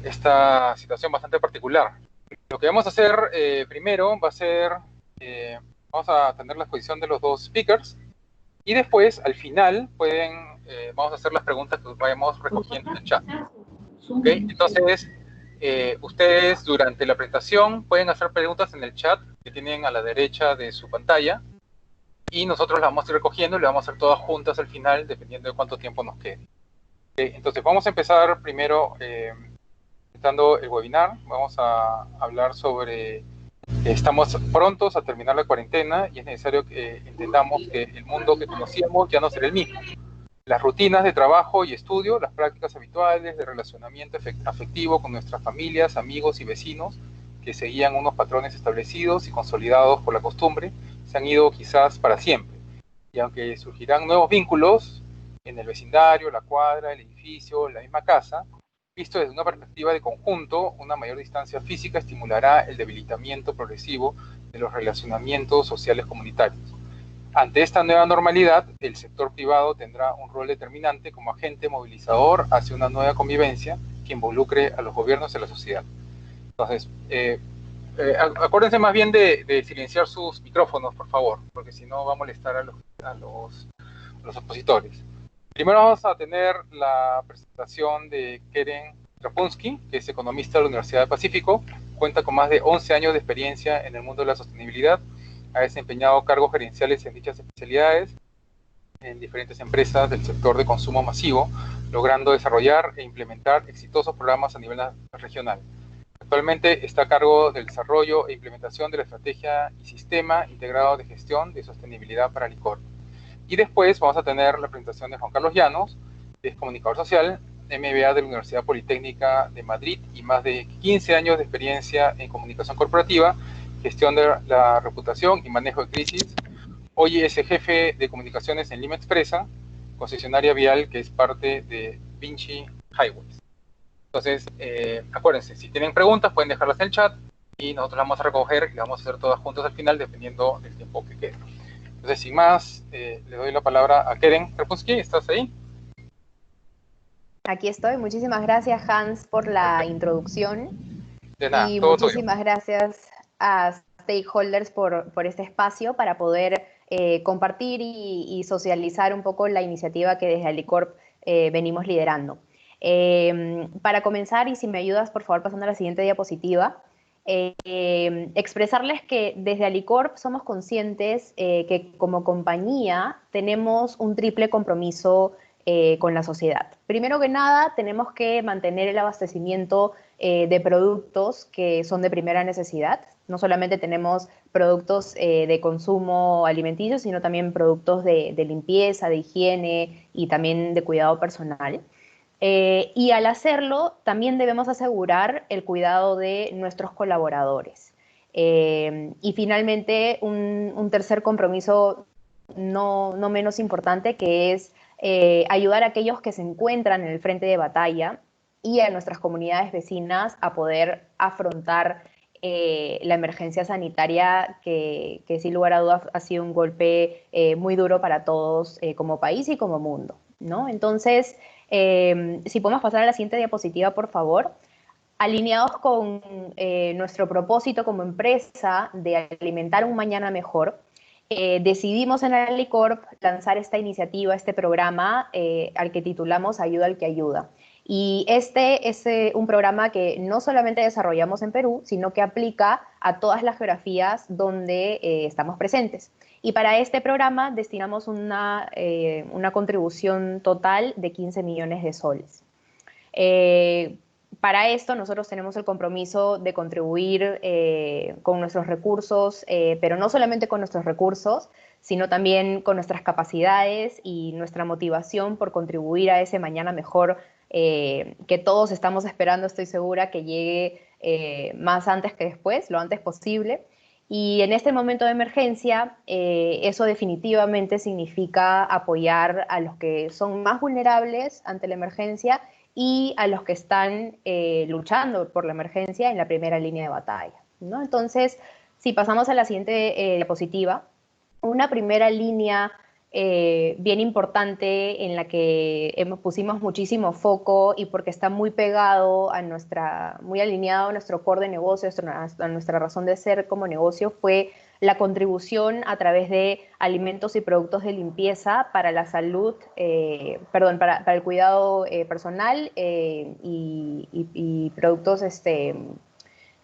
esta situación bastante particular. Lo que vamos a hacer primero va a ser, vamos a tener la exposición de los dos speakers y después, al final, vamos a hacer las preguntas que vayamos recogiendo en el chat. ¿Okay? Entonces, ustedes durante la presentación pueden hacer preguntas en el chat que tienen a la derecha de su pantalla y nosotros las vamos a ir recogiendo y las vamos a hacer todas juntas al final, dependiendo de cuánto tiempo nos quede. ¿Okay? Entonces, vamos a empezar primero presentando el webinar. Vamos a hablar sobre que estamos prontos a terminar la cuarentena y es necesario que entendamos que el mundo que conocíamos ya no será el mismo. Las rutinas de trabajo y estudio, las prácticas habituales de relacionamiento afectivo con nuestras familias, amigos y vecinos que seguían unos patrones establecidos y consolidados por la costumbre, se han ido quizás para siempre. Y aunque surgirán nuevos vínculos en el vecindario, la cuadra, el edificio, la misma casa, visto desde una perspectiva de conjunto, una mayor distancia física estimulará el debilitamiento progresivo de los relacionamientos sociales comunitarios. Ante esta nueva normalidad, el sector privado tendrá un rol determinante como agente movilizador hacia una nueva convivencia que involucre a los gobiernos y a la sociedad. Entonces, acuérdense más bien de silenciar sus micrófonos, por favor, porque si no va a molestar a los opositores. Primero vamos a tener la presentación de Keren Trapunski, que es economista de la Universidad del Pacífico, cuenta con más de 11 años de experiencia en el mundo de la sostenibilidad, ha desempeñado cargos gerenciales en dichas especialidades en diferentes empresas del sector de consumo masivo, logrando desarrollar e implementar exitosos programas a nivel regional. Actualmente está a cargo del desarrollo e implementación de la estrategia y sistema integrado de gestión de sostenibilidad para Licor. Y después vamos a tener la presentación de Juan Carlos Llanos, que es comunicador social, MBA de la Universidad Politécnica de Madrid y más de 15 años de experiencia en comunicación corporativa, gestión de la reputación y manejo de crisis. Hoy es el jefe de comunicaciones en Lima Expresa, concesionaria vial que es parte de Vinci Highways. Entonces, acuérdense, si tienen preguntas pueden dejarlas en el chat y nosotros las vamos a recoger y las vamos a hacer todas juntas al final dependiendo del tiempo que quede. Entonces, sin más, le doy la palabra a Keren Trapunski. ¿Estás ahí? Aquí estoy. Muchísimas gracias, Hans, por la introducción. De nada, Y todo tuyo. muchísimas gracias a stakeholders por este espacio para poder compartir y socializar un poco la iniciativa que desde Alicorp venimos liderando. Para comenzar, y si me ayudas, por favor, pasando a la siguiente diapositiva, expresarles que desde Alicorp somos conscientes que como compañía tenemos un triple compromiso con la sociedad. Primero que nada, tenemos que mantener el abastecimiento de productos que son de primera necesidad. No solamente tenemos productos de consumo alimenticio, sino también productos de limpieza, de higiene y también de cuidado personal. Y al hacerlo, también debemos asegurar el cuidado de nuestros colaboradores. Y finalmente, un tercer compromiso no menos importante, que es ayudar a aquellos que se encuentran en el frente de batalla y a nuestras comunidades vecinas a poder afrontar la emergencia sanitaria que sin lugar a dudas ha sido un golpe muy duro para todos como país y como mundo, ¿no? Entonces, si podemos pasar a la siguiente diapositiva, por favor. Alineados con nuestro propósito como empresa de alimentar un mañana mejor, decidimos en Alicorp lanzar esta iniciativa, este programa al que titulamos Ayuda al que ayuda. Y este es un programa que no solamente desarrollamos en Perú, sino que aplica a todas las geografías donde estamos presentes. Y para este programa destinamos una contribución total de 15 millones de soles. Para esto nosotros tenemos el compromiso de contribuir con nuestros recursos, pero no solamente con nuestros recursos, sino también con nuestras capacidades y nuestra motivación por contribuir a ese mañana mejor que todos estamos esperando, estoy segura, que llegue más antes que después, lo antes posible. Y en este momento de emergencia, eso definitivamente significa apoyar a los que son más vulnerables ante la emergencia y a los que están luchando por la emergencia en la primera línea de batalla, ¿no? Entonces, si pasamos a la siguiente diapositiva, una primera línea bien importante en la que pusimos muchísimo foco y porque está muy pegado a muy alineado a nuestro core de negocio, a nuestra razón de ser como negocio, fue la contribución a través de alimentos y productos de limpieza para la salud, perdón, para el cuidado personal y productos,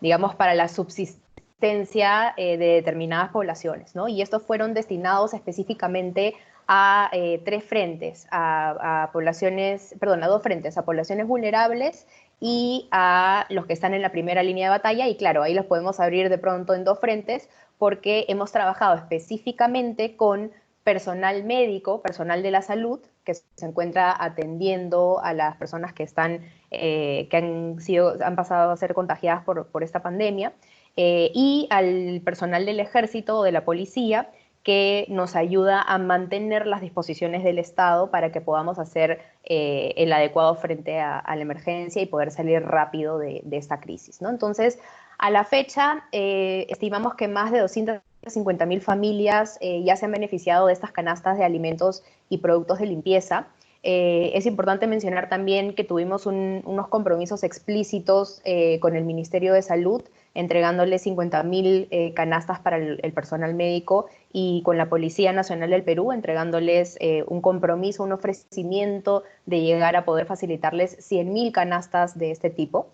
digamos, para la subsistencia de determinadas poblaciones, ¿no? Y estos fueron destinados específicamente a tres frentes, a poblaciones, perdón, a dos frentes, a poblaciones vulnerables y a los que están en la primera línea de batalla, y claro, ahí los podemos abrir de pronto en dos frentes, porque hemos trabajado específicamente con personal médico, personal de la salud, que se encuentra atendiendo a las personas que están, que han pasado a ser contagiadas por esta pandemia, y al personal del ejército o de la policía, que nos ayuda a mantener las disposiciones del Estado para que podamos hacer el adecuado frente a la emergencia y poder salir rápido de esta crisis, ¿no? Entonces, a la fecha, estimamos que más de 250.000 familias ya se han beneficiado de estas canastas de alimentos y productos de limpieza. Es importante mencionar también que tuvimos unos compromisos explícitos con el Ministerio de Salud, entregándole 50.000 canastas para el personal médico, y con la Policía Nacional del Perú, entregándoles un compromiso, un ofrecimiento de llegar a poder facilitarles 100.000 canastas de este tipo.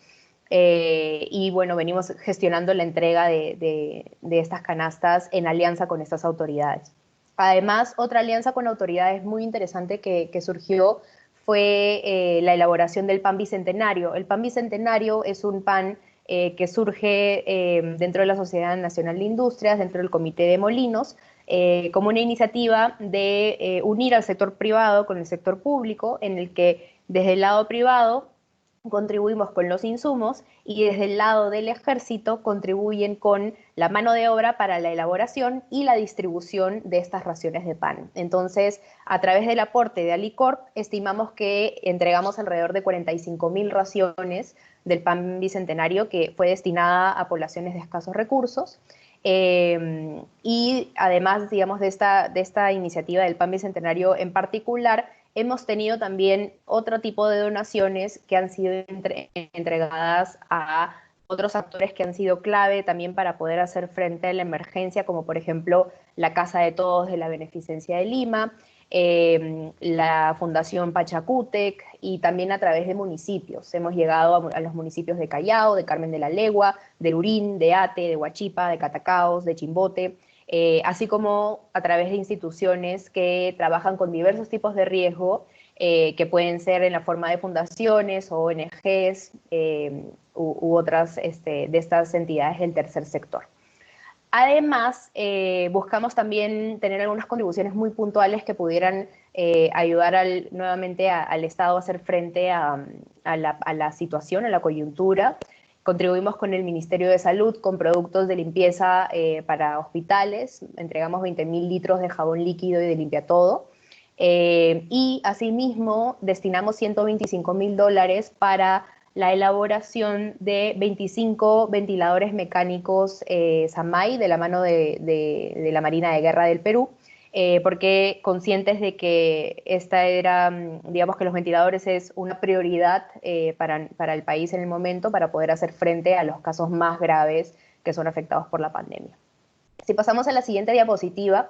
Y bueno, venimos gestionando la entrega de estas canastas en alianza con estas autoridades. Además, otra alianza con autoridades muy interesante que surgió fue la elaboración del pan bicentenario. El pan bicentenario es un pan que surge dentro de la Sociedad Nacional de Industrias, dentro del Comité de Molinos, como una iniciativa de unir al sector privado con el sector público, en el que desde el lado privado contribuimos con los insumos y desde el lado del ejército contribuyen con la mano de obra para la elaboración y la distribución de estas raciones de pan. Entonces, a través del aporte de Alicorp, estimamos que entregamos alrededor de 45.000 raciones del pan bicentenario, que fue destinada a poblaciones de escasos recursos. Y además, digamos, de esta iniciativa del pan bicentenario en particular, hemos tenido también otro tipo de donaciones que han sido entregadas a otros actores que han sido clave también para poder hacer frente a la emergencia, como por ejemplo la Casa de Todos de la Beneficencia de Lima, la Fundación Pachacútec, y también a través de municipios. Hemos llegado a los municipios de Callao, de Carmen de la Legua, de Lurín, de Ate, de Huachipa, de Catacaos, de Chimbote, así como a través de instituciones que trabajan con diversos tipos de riesgo, que pueden ser en la forma de fundaciones o ONGs u otras de estas entidades del tercer sector. Además, buscamos también tener algunas contribuciones muy puntuales que pudieran ayudar nuevamente al Estado a hacer frente a la situación, a la coyuntura. Contribuimos con el Ministerio de Salud con productos de limpieza para hospitales. Entregamos 20.000 litros de jabón líquido y de limpiatodo. Y asimismo destinamos $125.000 para la elaboración de 25 ventiladores mecánicos SAMAI de la mano de la Marina de Guerra del Perú, porque conscientes de que esta era, digamos que los ventiladores es una prioridad para el país en el momento, para poder hacer frente a los casos más graves que son afectados por la pandemia. Si pasamos a la siguiente diapositiva,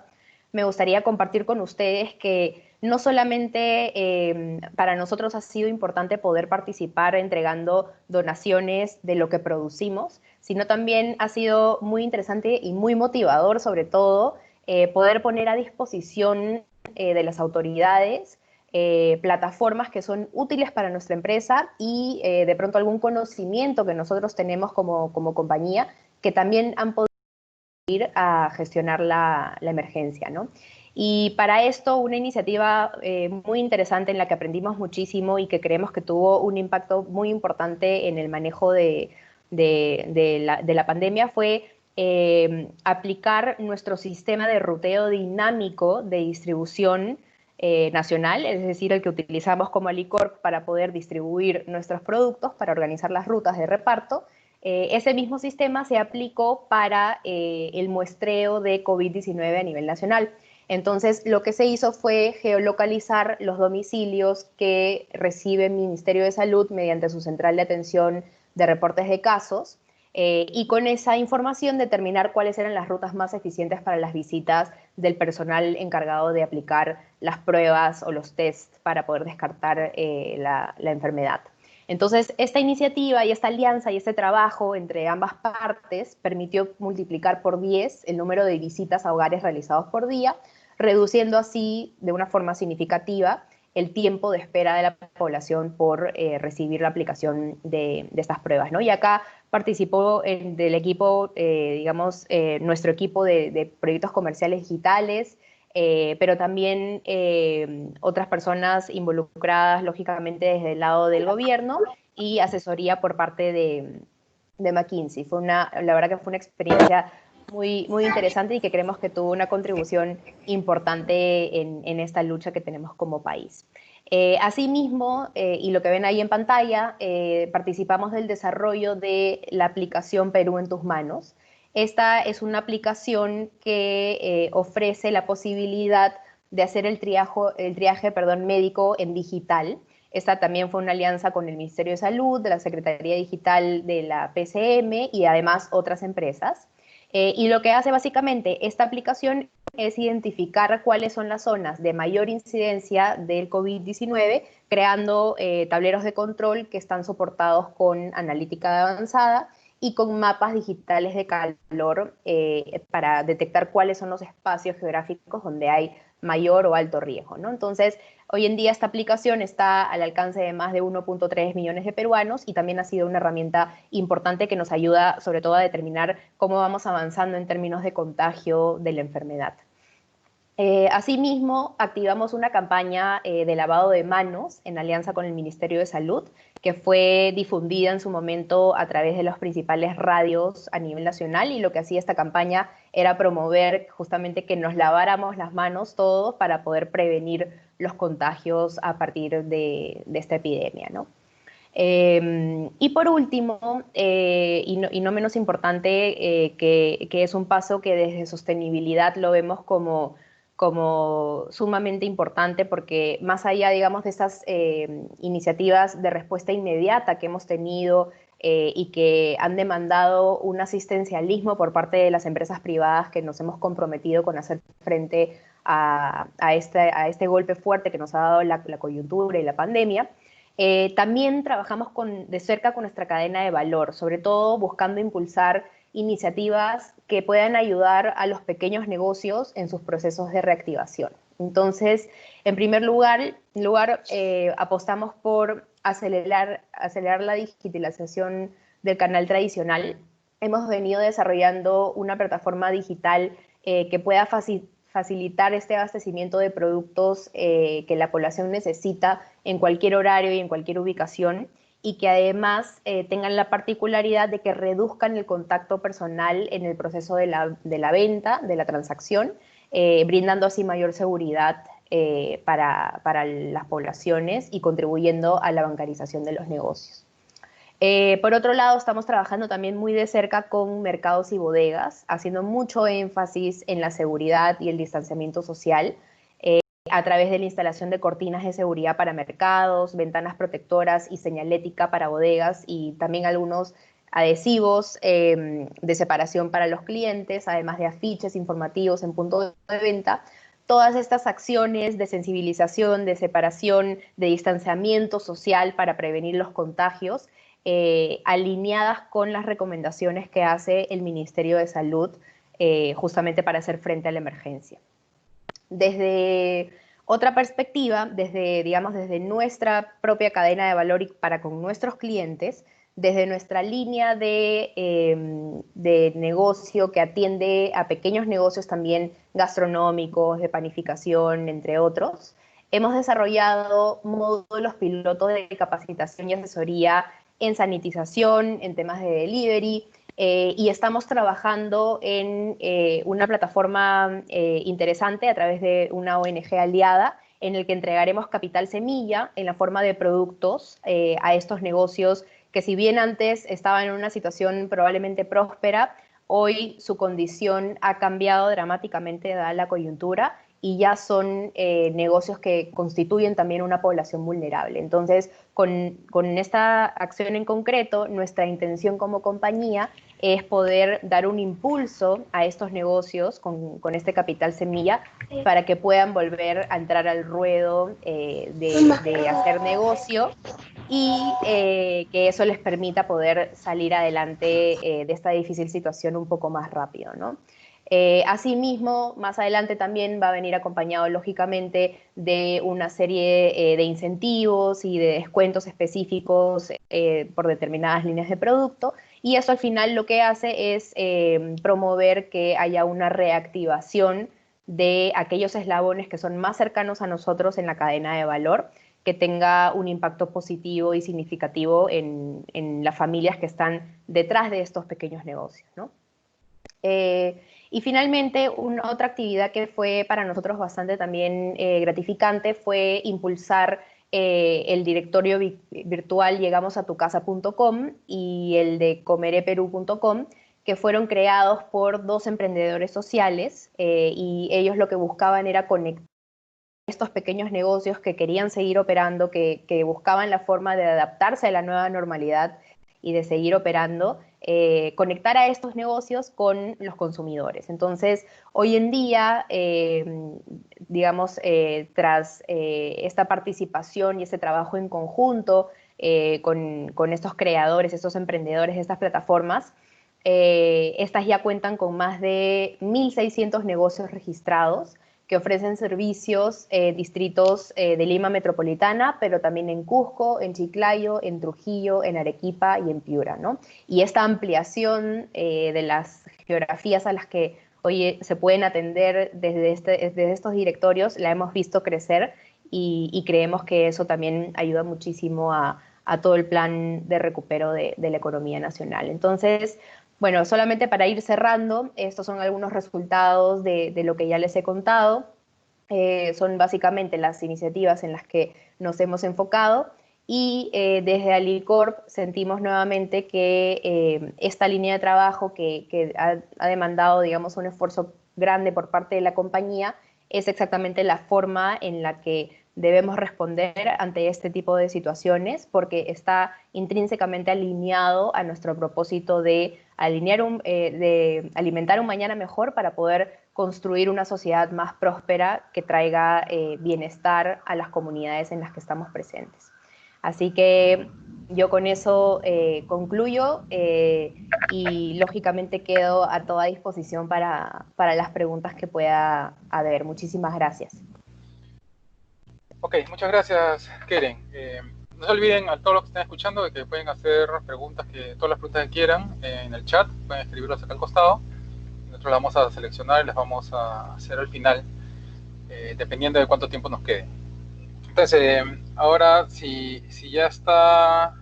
me gustaría compartir con ustedes que no solamente para nosotros ha sido importante poder participar entregando donaciones de lo que producimos, sino también ha sido muy interesante y muy motivador, sobre todo, poder poner a disposición de las autoridades plataformas que son útiles para nuestra empresa y de pronto algún conocimiento que nosotros tenemos como compañía, que también han podido ir a gestionar la emergencia, ¿no? Y para esto, una iniciativa muy interesante en la que aprendimos muchísimo y que creemos que tuvo un impacto muy importante en el manejo de la pandemia fue aplicar nuestro sistema de ruteo dinámico de distribución nacional, es decir, el que utilizamos como Alicorp para poder distribuir nuestros productos, para organizar las rutas de reparto. Ese mismo sistema se aplicó para el muestreo de COVID-19 a nivel nacional. Entonces, lo que se hizo fue geolocalizar los domicilios que recibe el Ministerio de Salud mediante su central de atención de reportes de casos, y con esa información determinar cuáles eran las rutas más eficientes para las visitas del personal encargado de aplicar las pruebas o los tests para poder descartar la enfermedad. Entonces, esta iniciativa y esta alianza y este trabajo entre ambas partes permitió multiplicar por 10 el número de visitas a hogares realizados por día, reduciendo así de una forma significativa el tiempo de espera de la población por recibir la aplicación de estas pruebas, ¿no? Y acá participó del equipo, digamos, nuestro equipo de proyectos comerciales digitales, pero también otras personas involucradas, lógicamente, desde el lado del gobierno y asesoría por parte de McKinsey. La verdad que fue una experiencia muy interesante y que creemos que tuvo una contribución importante en esta lucha que tenemos como país. Asimismo, y lo que ven ahí en pantalla, participamos del desarrollo de la aplicación Perú en tus manos. Esta es una aplicación que ofrece la posibilidad de hacer el triaje médico en digital. Esta también fue una alianza con el Ministerio de Salud, de la Secretaría Digital de la PCM y además otras empresas. Y lo que hace básicamente esta aplicación es identificar cuáles son las zonas de mayor incidencia del COVID-19, creando tableros de control que están soportados con analítica avanzada y con mapas digitales de calor para detectar cuáles son los espacios geográficos donde hay mayor o alto riesgo, ¿no? Entonces, hoy en día esta aplicación está al alcance de más de 1.3 millones de peruanos y también ha sido una herramienta importante que nos ayuda sobre todo a determinar cómo vamos avanzando en términos de contagio de la enfermedad. Asimismo, activamos una campaña de lavado de manos en alianza con el Ministerio de Salud, que fue difundida en su momento a través de los principales radios a nivel nacional, y lo que hacía esta campaña era promover justamente que nos laváramos las manos todos para poder prevenir los contagios a partir de esta epidemia, ¿no? Y por último, y no menos importante, que es un paso que desde sostenibilidad lo vemos como sumamente importante, porque más allá, digamos, de estas iniciativas de respuesta inmediata que hemos tenido y que han demandado un asistencialismo por parte de las empresas privadas que nos hemos comprometido con hacer frente a este golpe fuerte que nos ha dado la coyuntura y la pandemia, también trabajamos de cerca con nuestra cadena de valor, sobre todo buscando impulsar iniciativas que puedan ayudar a los pequeños negocios en sus procesos de reactivación. Entonces, en primer lugar apostamos por acelerar la digitalización del canal tradicional. Hemos venido desarrollando una plataforma digital que pueda facilitar este abastecimiento de productos que la población necesita en cualquier horario y en cualquier ubicación, y que además tengan la particularidad de que reduzcan el contacto personal en el proceso de la venta, de la transacción, brindando así mayor seguridad para las poblaciones y contribuyendo a la bancarización de los negocios. Por otro lado, estamos trabajando también muy de cerca con mercados y bodegas, haciendo mucho énfasis en la seguridad y el distanciamiento social, a través de la instalación de cortinas de seguridad para mercados, ventanas protectoras y señalética para bodegas, y también algunos adhesivos de separación para los clientes, además de afiches informativos en punto de venta. Todas estas acciones de sensibilización, de separación, de distanciamiento social para prevenir los contagios, alineadas con las recomendaciones que hace el Ministerio de Salud justamente para hacer frente a la emergencia. Desde otra perspectiva, desde nuestra propia cadena de valor y para con nuestros clientes, desde nuestra línea de negocio que atiende a pequeños negocios también gastronómicos, de panificación, entre otros, hemos desarrollado módulos pilotos de capacitación y asesoría en sanitización, en temas de delivery, y estamos trabajando en una plataforma interesante a través de una ONG aliada, en el que entregaremos capital semilla en la forma de productos a estos negocios que, si bien antes estaban en una situación probablemente próspera, hoy su condición ha cambiado dramáticamente dada la coyuntura, y ya son negocios que constituyen también una población vulnerable. Entonces, con esta acción en concreto, nuestra intención como compañía es poder dar un impulso a estos negocios con este capital semilla para que puedan volver a entrar al ruedo de hacer negocio y que eso les permita poder salir adelante de esta difícil situación un poco más rápido, ¿no? Asimismo, más adelante también va a venir acompañado, lógicamente, de una serie de incentivos y de descuentos específicos por determinadas líneas de producto, y eso al final lo que hace es promover que haya una reactivación de aquellos eslabones que son más cercanos a nosotros en la cadena de valor, que tenga un impacto positivo y significativo en las familias que están detrás de estos pequeños negocios, ¿no? Y finalmente, otra actividad que fue para nosotros bastante también gratificante fue impulsar el directorio virtual llegamosatucasa.com y el de comereperú.com, que fueron creados por dos emprendedores sociales y ellos lo que buscaban era conectar estos pequeños negocios que querían seguir operando, que buscaban la forma de adaptarse a la nueva normalidad y de seguir operando, conectar a estos negocios con los consumidores. Entonces, hoy en día, digamos, tras esta participación y este trabajo en conjunto con estos creadores, estos emprendedores de estas plataformas, estas ya cuentan con más de 1.600 negocios registrados que ofrecen servicios en distritos de Lima Metropolitana, pero también en Cusco, en Chiclayo, en Trujillo, en Arequipa y en Piura, ¿no? Y esta ampliación de las geografías a las que hoy se pueden atender desde estos directorios la hemos visto crecer y creemos que eso también ayuda muchísimo a todo el plan de recupero de la economía nacional. Entonces, bueno, solamente para ir cerrando, estos son algunos resultados de lo que ya les he contado. Son básicamente las iniciativas en las que nos hemos enfocado y desde Alicorp sentimos nuevamente que esta línea de trabajo que ha demandado, digamos, un esfuerzo grande por parte de la compañía es exactamente la forma en la que debemos responder ante este tipo de situaciones, porque está intrínsecamente alineado a nuestro propósito de alimentar un mañana mejor para poder construir una sociedad más próspera que traiga bienestar a las comunidades en las que estamos presentes. Así que yo con eso concluyo y lógicamente quedo a toda disposición para las preguntas que pueda haber. Muchísimas gracias. Ok, muchas gracias, Keren. No se olviden a todos los que estén escuchando de que pueden hacer preguntas, todas las preguntas que quieran en el chat, pueden escribirlas acá al costado. Nosotros las vamos a seleccionar y las vamos a hacer al final, dependiendo de cuánto tiempo nos quede. Entonces, ahora si ya está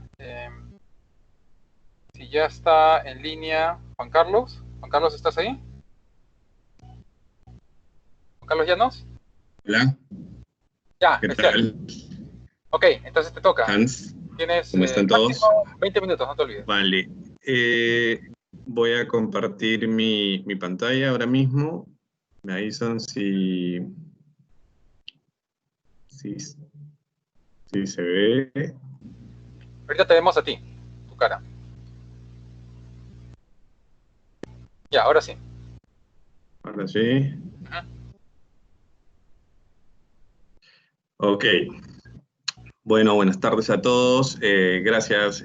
en línea Juan Carlos. Juan Carlos, ¿estás ahí? Juan Carlos Llanos. Hola. Ya, ¿Qué especial. tal? Ok, entonces te toca. Hans, Tienes ¿cómo están todos? 20 minutos, no te olvides. Vale. Voy a compartir mi pantalla ahora mismo. Me avisan si se ve. Ahorita te vemos a ti, tu cara. Ya, ahora sí. Ahora sí. Ok. Bueno, buenas tardes a todos. Gracias,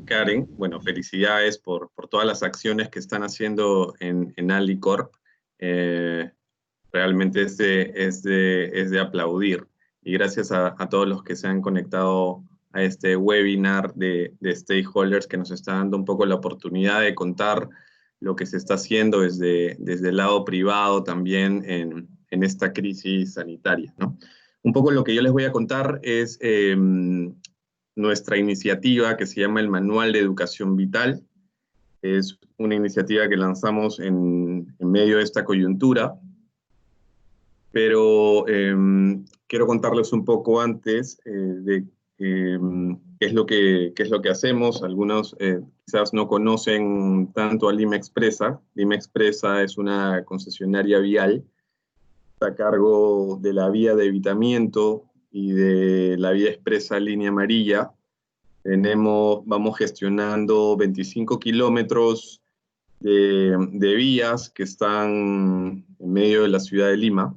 Karen. Bueno, felicidades por todas las acciones que están haciendo en Alicorp. Realmente es de aplaudir. Y gracias a todos los que se han conectado a este webinar de stakeholders que nos está dando un poco la oportunidad de contar lo que se está haciendo desde el lado privado también en esta crisis sanitaria, ¿no? Un poco lo que yo les voy a contar es nuestra iniciativa que se llama el Manual de Educación Vital. Es una iniciativa que lanzamos en medio de esta coyuntura, pero quiero contarles un poco antes de qué es lo que hacemos. Algunos quizás no conocen tanto a Lima Expresa. Lima Expresa es una concesionaria vial a cargo de la vía de evitamiento y de la vía expresa línea amarilla. Vamos gestionando 25 kilómetros de vías que están en medio de la ciudad de Lima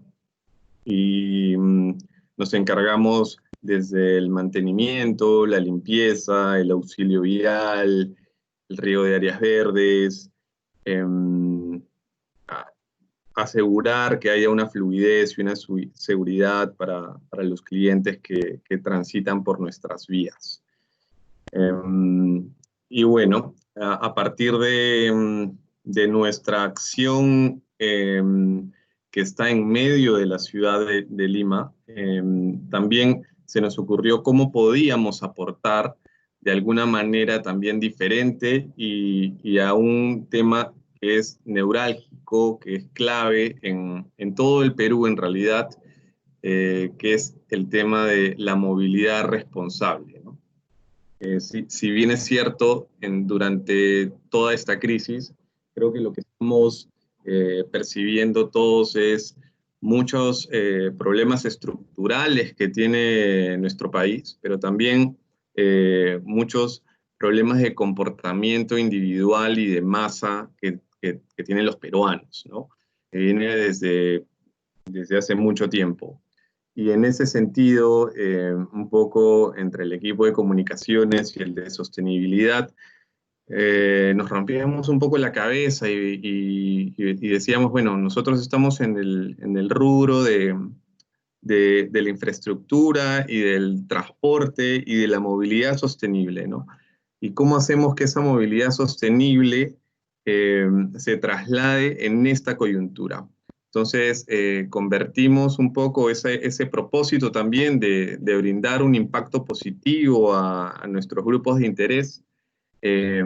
y nos encargamos desde el mantenimiento, la limpieza, el auxilio vial, el riego de áreas verdes, asegurar que haya una fluidez y una seguridad para los clientes que transitan por nuestras vías. Y bueno, a partir de nuestra acción que está en medio de la ciudad de Lima, también se nos ocurrió cómo podíamos aportar de alguna manera también diferente y a un tema que es neurálgico, que es clave en todo el Perú en realidad, que es el tema de la movilidad responsable, ¿no? Si bien es cierto, durante toda esta crisis, creo que lo que estamos percibiendo todos es muchos problemas estructurales que tiene nuestro país, pero también muchos problemas de comportamiento individual y de masa que tienen los peruanos, ¿no? Que viene desde hace mucho tiempo. Y en ese sentido, un poco entre el equipo de comunicaciones y el de sostenibilidad, nos rompíamos un poco la cabeza y decíamos, bueno, nosotros estamos en el rubro de la infraestructura y del transporte y de la movilidad sostenible, ¿no? ¿Y cómo hacemos que esa movilidad sostenible se traslade en esta coyuntura? Entonces, convertimos un poco ese propósito también de brindar un impacto positivo a nuestros grupos de interés eh,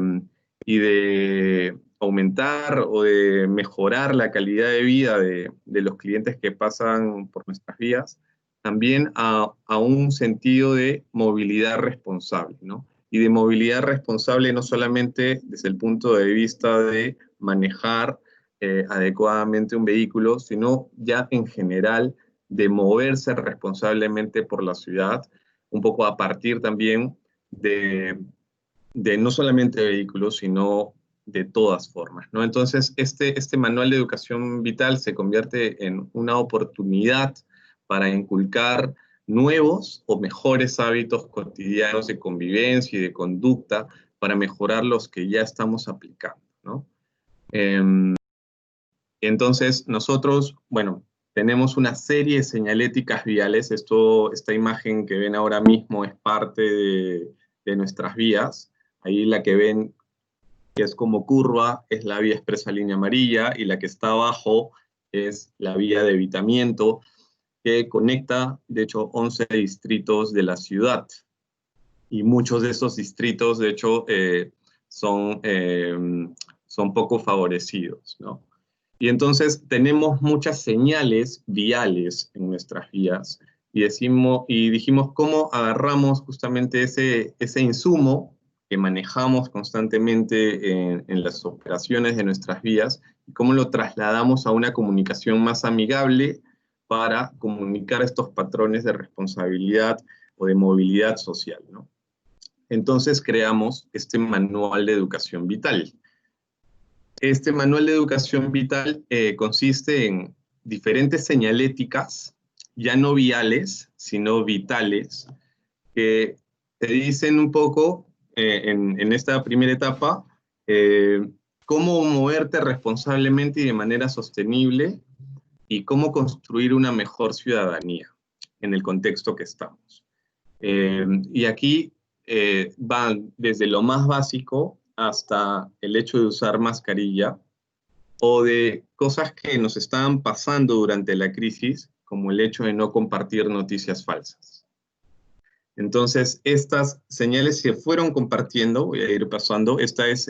y de aumentar o de mejorar la calidad de vida de los clientes que pasan por nuestras vías, también a un sentido de movilidad responsable, ¿no? Y de movilidad responsable no solamente desde el punto de vista de manejar adecuadamente un vehículo, sino ya en general de moverse responsablemente por la ciudad, un poco a partir también de no solamente vehículos, sino de todas formas, ¿no? Entonces, este manual de educación vital se convierte en una oportunidad para inculcar nuevos o mejores hábitos cotidianos de convivencia y de conducta para mejorar los que ya estamos aplicando, ¿no? Entonces, nosotros, bueno, tenemos una serie de señaléticas viales. Esta imagen que ven ahora mismo es parte de nuestras vías. Ahí la que ven que es como curva es la vía expresa línea amarilla y la que está abajo es la vía de evitamiento que conecta, de hecho, 11 distritos de la ciudad. Y muchos de esos distritos, de hecho, son poco favorecidos, ¿no? Y entonces tenemos muchas señales viales en nuestras vías y dijimos cómo agarramos justamente ese insumo que manejamos constantemente en las operaciones de nuestras vías y cómo lo trasladamos a una comunicación más amigable para comunicar estos patrones de responsabilidad o de movilidad social, ¿no? Entonces creamos este manual de educación vital. Este manual de educación vital consiste en diferentes señaléticas, ya no viales, sino vitales, que te dicen un poco en esta primera etapa cómo moverte responsablemente y de manera sostenible y cómo construir una mejor ciudadanía en el contexto que estamos. Y aquí van desde lo más básico hasta el hecho de usar mascarilla o de cosas que nos estaban pasando durante la crisis, como el hecho de no compartir noticias falsas. Entonces, estas señales se fueron compartiendo, voy a ir pasando. Este es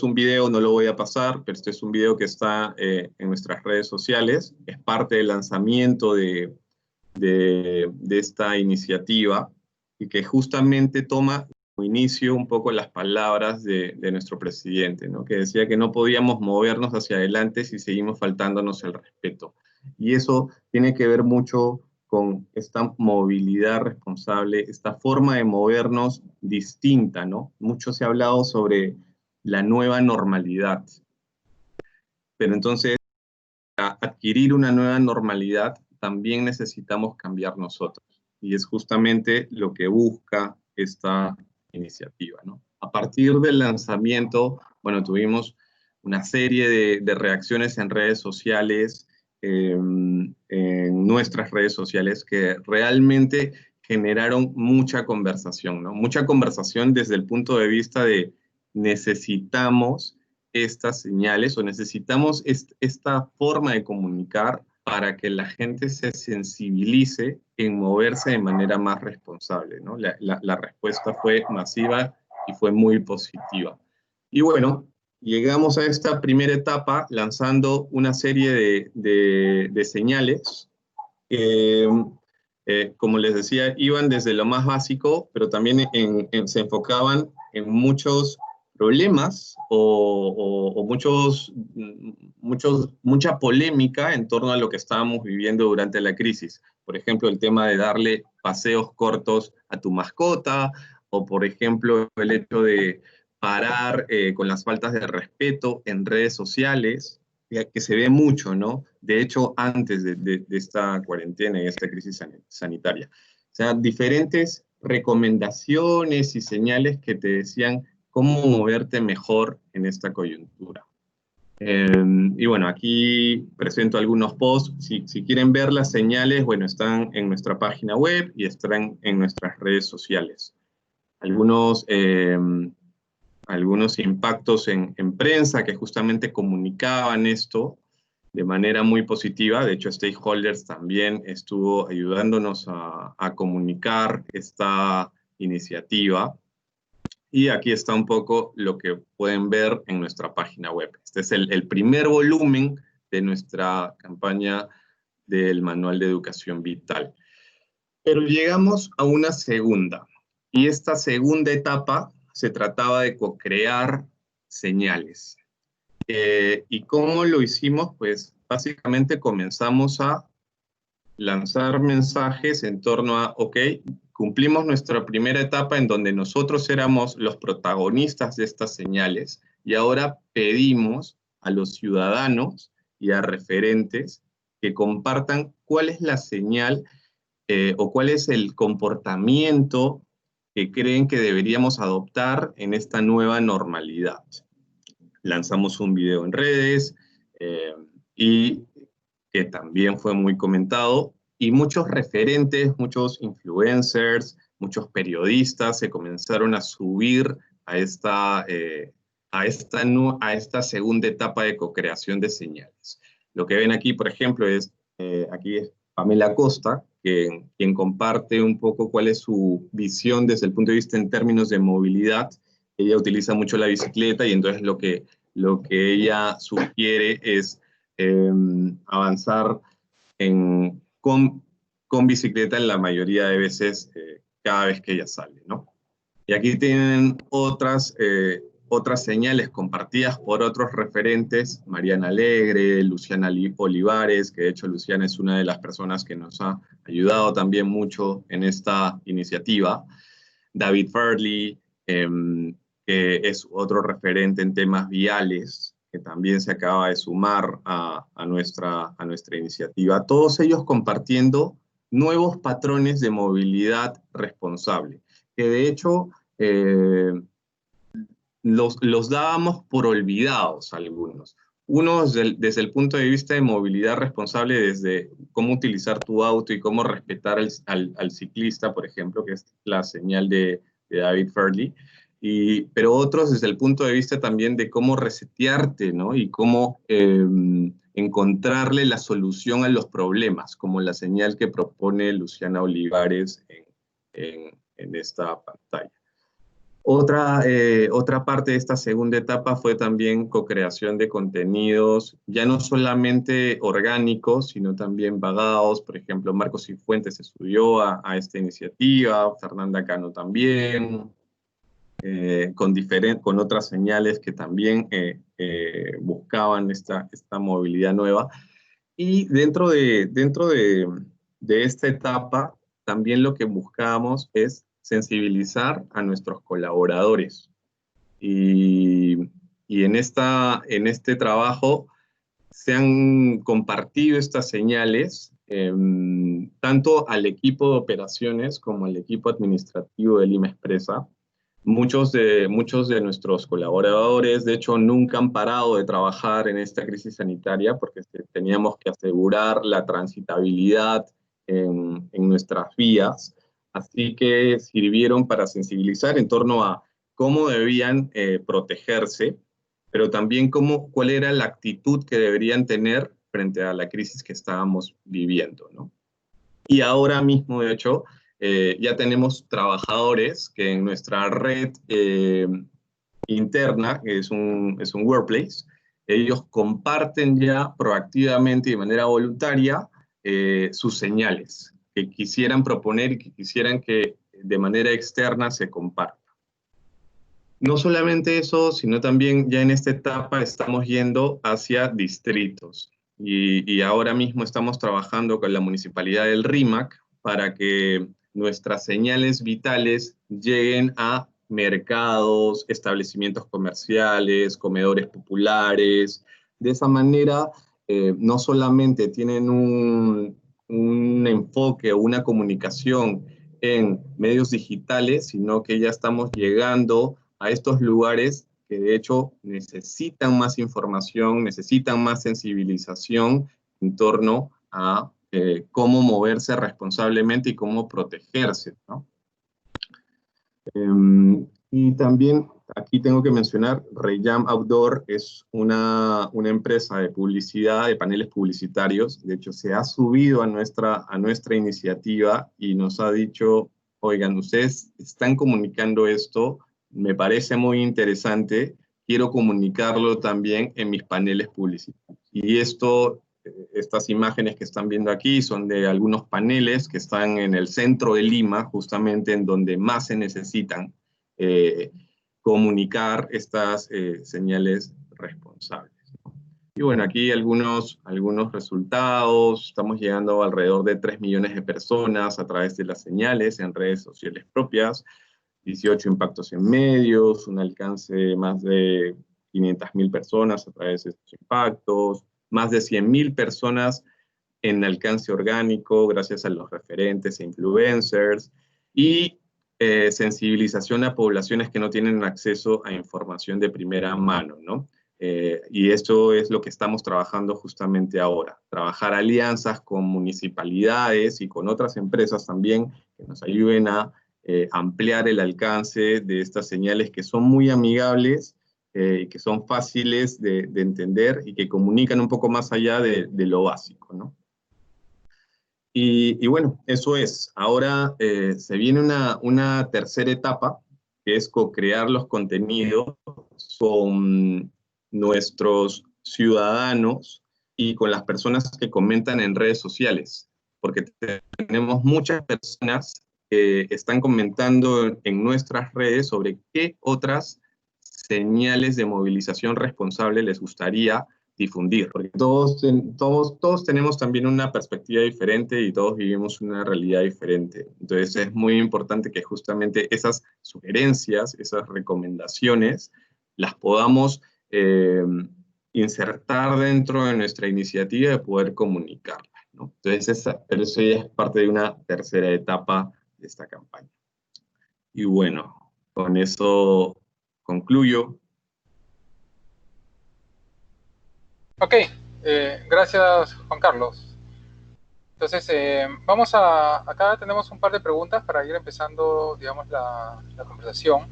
un video, no lo voy a pasar, pero este es un video que está en nuestras redes sociales, es parte del lanzamiento de esta iniciativa y que justamente toma como inicio un poco las palabras de nuestro presidente, ¿no? Que decía que no podíamos movernos hacia adelante si seguimos faltándonos el respeto. Y eso tiene que ver mucho con esta movilidad responsable, esta forma de movernos distinta, ¿no? Mucho se ha hablado sobre la nueva normalidad, pero entonces, para adquirir una nueva normalidad, también necesitamos cambiar nosotros. Y es justamente lo que busca esta iniciativa, ¿no? A partir del lanzamiento, bueno, tuvimos una serie de reacciones en redes sociales, en nuestras redes sociales, que realmente generaron mucha conversación, ¿no? Mucha conversación desde el punto de vista de necesitamos estas señales o necesitamos esta forma de comunicar para que la gente se sensibilice en moverse de manera más responsable, ¿no? La respuesta fue masiva y fue muy positiva. Y bueno, llegamos a esta primera etapa lanzando una serie de señales. Como les decía, iban desde lo más básico, pero también se enfocaban en muchos problemas o mucha polémica en torno a lo que estábamos viviendo durante la crisis. Por ejemplo, el tema de darle paseos cortos a tu mascota, o por ejemplo, el hecho de parar con las faltas de respeto en redes sociales, que se ve mucho, ¿no? De hecho, antes de esta cuarentena y esta crisis sanitaria. O sea, diferentes recomendaciones y señales que te decían cómo moverte mejor en esta coyuntura. Y bueno, aquí presento algunos posts. Si quieren ver las señales, bueno, están en nuestra página web y están en nuestras redes sociales. Algunos impactos en prensa que justamente comunicaban esto de manera muy positiva. De hecho, Stakeholders también estuvo ayudándonos a comunicar esta iniciativa. Y aquí está un poco lo que pueden ver en nuestra página web. Este es el primer volumen de nuestra campaña del Manual de Educación Vital. Pero llegamos a una segunda. Y esta segunda etapa se trataba de co-crear señales. ¿Y cómo lo hicimos? Pues básicamente comenzamos a lanzar mensajes en torno a, ok, cumplimos nuestra primera etapa en donde nosotros éramos los protagonistas de estas señales y ahora pedimos a los ciudadanos y a referentes que compartan cuál es la señal o cuál es el comportamiento que creen que deberíamos adoptar en esta nueva normalidad. Lanzamos un video en redes y que también fue muy comentado, y muchos referentes, muchos influencers, muchos periodistas se comenzaron a subir a esta segunda etapa de co-creación de señales. Lo que ven aquí, por ejemplo, aquí es Pamela Costa, quien comparte un poco cuál es su visión desde el punto de vista en términos de movilidad. Ella utiliza mucho la bicicleta y entonces lo que ella sugiere es avanzar con bicicleta en la mayoría de veces cada vez que ella sale, ¿no? Y aquí tienen otras señales compartidas por otros referentes, Mariana Alegre, Luciana Olivares, que de hecho Luciana es una de las personas que nos ha ayudado también mucho en esta iniciativa, David Farley, que es otro referente en temas viales, que también se acaba de sumar a nuestra iniciativa. Todos ellos compartiendo nuevos patrones de movilidad responsable, que de hecho los dábamos por olvidados algunos. Unos desde el punto de vista de movilidad responsable, desde cómo utilizar tu auto y cómo respetar al ciclista, por ejemplo, que es la señal de David Farley, pero otros desde el punto de vista también de cómo resetearte, ¿no? Y cómo encontrarle la solución a los problemas, como la señal que propone Luciana Olivares en esta pantalla. Otra parte de esta segunda etapa fue también co-creación de contenidos, ya no solamente orgánicos, sino también pagados. Por ejemplo, Marcos Cifuentes se subió a esta iniciativa, Fernanda Cano también, con otras señales que también buscaban esta movilidad nueva. Y dentro de esta etapa, también lo que buscamos es sensibilizar a nuestros colaboradores. Y, y en este trabajo se han compartido estas señales tanto al equipo de operaciones como al equipo administrativo de Lima Expresa. Muchos de nuestros colaboradores, de hecho, nunca han parado de trabajar en esta crisis sanitaria porque teníamos que asegurar la transitabilidad en nuestras vías. Así que sirvieron para sensibilizar en torno a cómo debían protegerse, pero también cuál era la actitud que deberían tener frente a la crisis que estábamos viviendo, ¿no? Y ahora mismo, de hecho, ya tenemos trabajadores que en nuestra red interna, que es un workplace, ellos comparten ya proactivamente y de manera voluntaria sus señales que quisieran proponer y que quisieran que de manera externa se compartan. No solamente eso, sino también ya en esta etapa estamos yendo hacia distritos. Y ahora mismo estamos trabajando con la Municipalidad del Rímac para que nuestras señales vitales lleguen a mercados, establecimientos comerciales, comedores populares. De esa manera, no solamente tienen un enfoque o una comunicación en medios digitales, sino que ya estamos llegando a estos lugares que de hecho necesitan más información, necesitan más sensibilización en torno a cómo moverse responsablemente y cómo protegerse, ¿no? Y también aquí tengo que mencionar, Reyam Outdoor es una empresa de publicidad, de paneles publicitarios. De hecho, se ha subido a nuestra iniciativa y nos ha dicho, oigan, ustedes están comunicando esto, me parece muy interesante, quiero comunicarlo también en mis paneles publicitarios. Y estas imágenes que están viendo aquí son de algunos paneles que están en el centro de Lima, justamente en donde más se necesitan comunicar estas señales responsables, ¿no? Y bueno, aquí algunos resultados. Estamos llegando a alrededor de 3 millones de personas a través de las señales en redes sociales propias, 18 impactos en medios, un alcance de más de 500.000 personas a través de estos impactos, más de 100.000 personas en alcance orgánico gracias a los referentes e influencers, y sensibilización a poblaciones que no tienen acceso a información de primera mano, ¿no? Y esto es lo que estamos trabajando justamente ahora, trabajar alianzas con municipalidades y con otras empresas también que nos ayuden a ampliar el alcance de estas señales que son muy amigables, que son fáciles de entender y que comunican un poco más allá de lo básico, ¿no? Y bueno, eso es. Ahora se viene una tercera etapa, que es co-crear los contenidos con nuestros ciudadanos y con las personas que comentan en redes sociales, porque tenemos muchas personas que están comentando en nuestras redes sobre qué otras señales de movilización responsable les gustaría difundir, porque todos tenemos también una perspectiva diferente y todos vivimos una realidad diferente. Entonces es muy importante que justamente esas sugerencias, esas recomendaciones, las podamos insertar dentro de nuestra iniciativa de poder comunicarlas, ¿no? Entonces pero eso ya es parte de una tercera etapa de esta campaña. Y bueno, con eso concluyo. Ok, gracias Juan Carlos. Entonces, acá tenemos un par de preguntas para ir empezando, digamos, la conversación.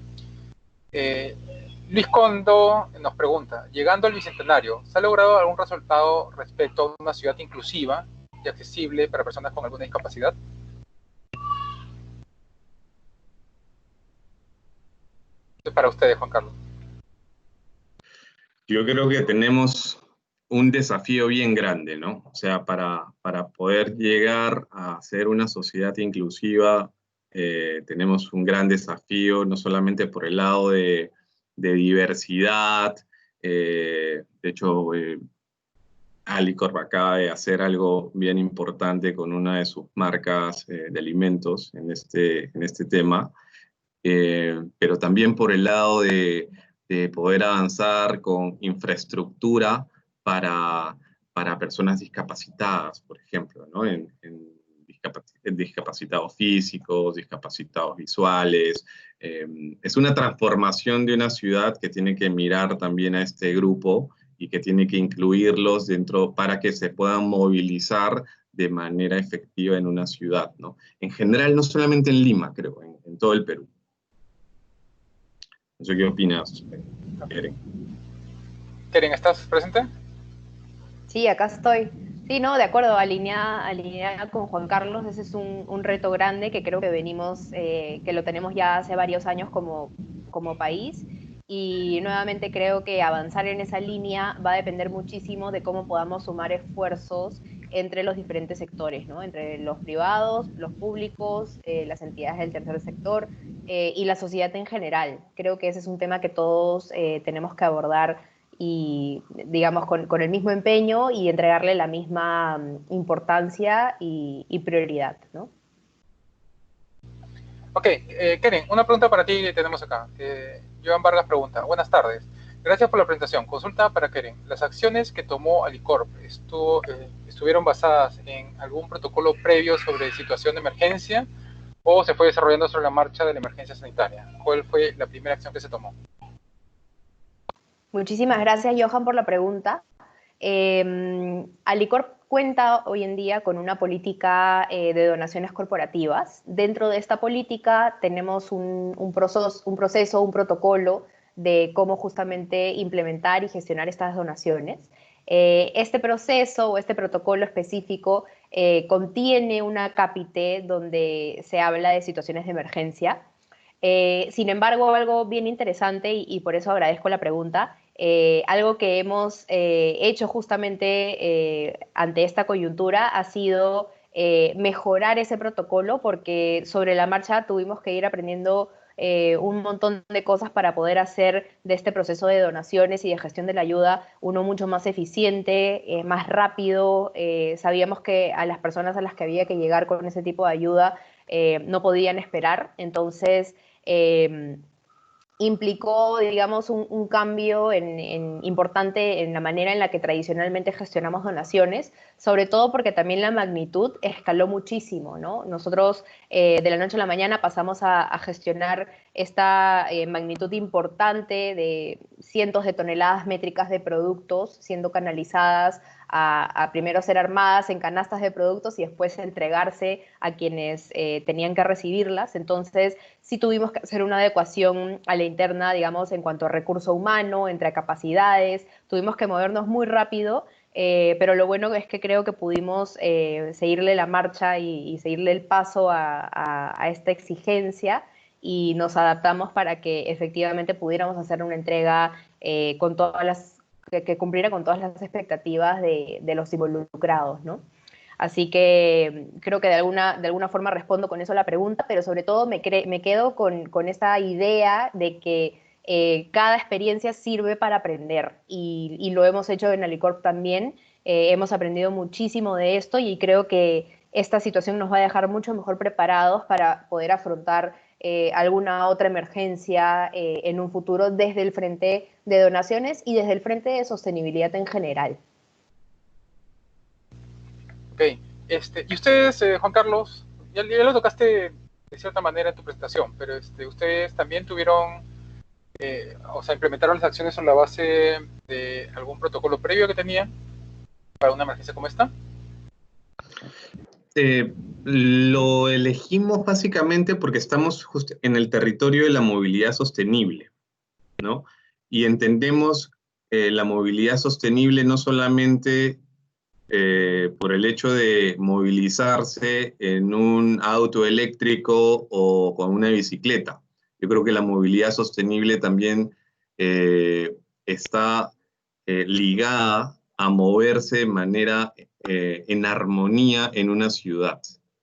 Luis Condo nos pregunta, llegando al Bicentenario, ¿se ha logrado algún resultado respecto a una ciudad inclusiva y accesible para personas con alguna discapacidad? Esto es para ustedes, Juan Carlos. Yo creo que tenemos un desafío bien grande, ¿no? O sea, para poder llegar a ser una sociedad inclusiva, tenemos un gran desafío, no solamente por el lado de diversidad, de hecho, Alicorp acaba de hacer algo bien importante con una de sus marcas de alimentos en este tema, pero también por el lado de poder avanzar con infraestructura para, para personas discapacitadas, por ejemplo, ¿no? En discapacitados físicos, discapacitados visuales. Es una transformación de una ciudad que tiene que mirar también a este grupo y que tiene que incluirlos dentro para que se puedan movilizar de manera efectiva en una ciudad, ¿no? En general, no solamente en Lima, creo, en todo el Perú. No sé qué opinas, Keren. Keren, ¿estás presente? Sí, acá estoy. Sí, no, de acuerdo, alineada con Juan Carlos, ese es un reto grande que creo que venimos, que lo tenemos ya hace varios años como país. Y nuevamente creo que avanzar en esa línea va a depender muchísimo de cómo podamos sumar esfuerzos entre los diferentes sectores, ¿no? Entre los privados, los públicos, las entidades del tercer sector y la sociedad en general. Creo que ese es un tema que todos tenemos que abordar y, digamos, con el mismo empeño y entregarle la misma importancia y prioridad, ¿no? Ok, Keren, una pregunta para ti que tenemos acá. Joan Vargas pregunta, buenas tardes. Gracias por la presentación. Consulta para Keren. ¿Las acciones que tomó Alicorp estuvieron basadas en algún protocolo previo sobre situación de emergencia o se fue desarrollando sobre la marcha de la emergencia sanitaria? ¿Cuál fue la primera acción que se tomó? Muchísimas gracias, Johan, por la pregunta. Alicorp cuenta hoy en día con una política de donaciones corporativas. Dentro de esta política tenemos un proceso, un protocolo de cómo justamente implementar y gestionar estas donaciones. Este proceso o este protocolo específico contiene una capite donde se habla de situaciones de emergencia. Sin embargo, algo bien interesante, y por eso agradezco la pregunta, algo que hemos hecho justamente ante esta coyuntura ha sido mejorar ese protocolo, porque sobre la marcha tuvimos que ir aprendiendo un montón de cosas para poder hacer de este proceso de donaciones y de gestión de la ayuda uno mucho más eficiente, más rápido. Sabíamos que a las personas a las que había que llegar con ese tipo de ayuda no podían esperar, entonces implicó, digamos, un cambio importante en la manera en la que tradicionalmente gestionamos donaciones, sobre todo porque también la magnitud escaló muchísimo, ¿no? Nosotros de la noche a la mañana pasamos a gestionar esta magnitud importante de cientos de toneladas métricas de productos siendo canalizadas a primero ser armadas en canastas de productos y después entregarse a quienes tenían que recibirlas. Entonces, sí tuvimos que hacer una adecuación a la interna, digamos, en cuanto a recurso humano, entre capacidades. Tuvimos que movernos muy rápido, pero lo bueno es que creo que pudimos seguirle la marcha y seguirle el paso a esta exigencia y nos adaptamos para que efectivamente pudiéramos hacer una entrega con todas las que cumpliera con todas las expectativas de los involucrados, ¿no? Así que creo que de alguna forma respondo con eso a la pregunta, pero sobre todo me quedo con esta idea de que cada experiencia sirve para aprender y lo hemos hecho en Alicorp también. Hemos aprendido muchísimo de esto y creo que esta situación nos va a dejar mucho mejor preparados para poder afrontar alguna otra emergencia en un futuro desde el frente de donaciones y desde el frente de sostenibilidad en general. Ok, y ustedes, Juan Carlos, ya lo tocaste de cierta manera en tu presentación, pero ustedes también tuvieron, o sea, implementaron las acciones sobre la base de algún protocolo previo que tenían para una emergencia como esta. Lo elegimos básicamente porque estamos justo en el territorio de la movilidad sostenible, ¿no? Y entendemos la movilidad sostenible no solamente por el hecho de movilizarse en un auto eléctrico o con una bicicleta. Yo creo que la movilidad sostenible también está ligada a moverse de manera en armonía en una ciudad,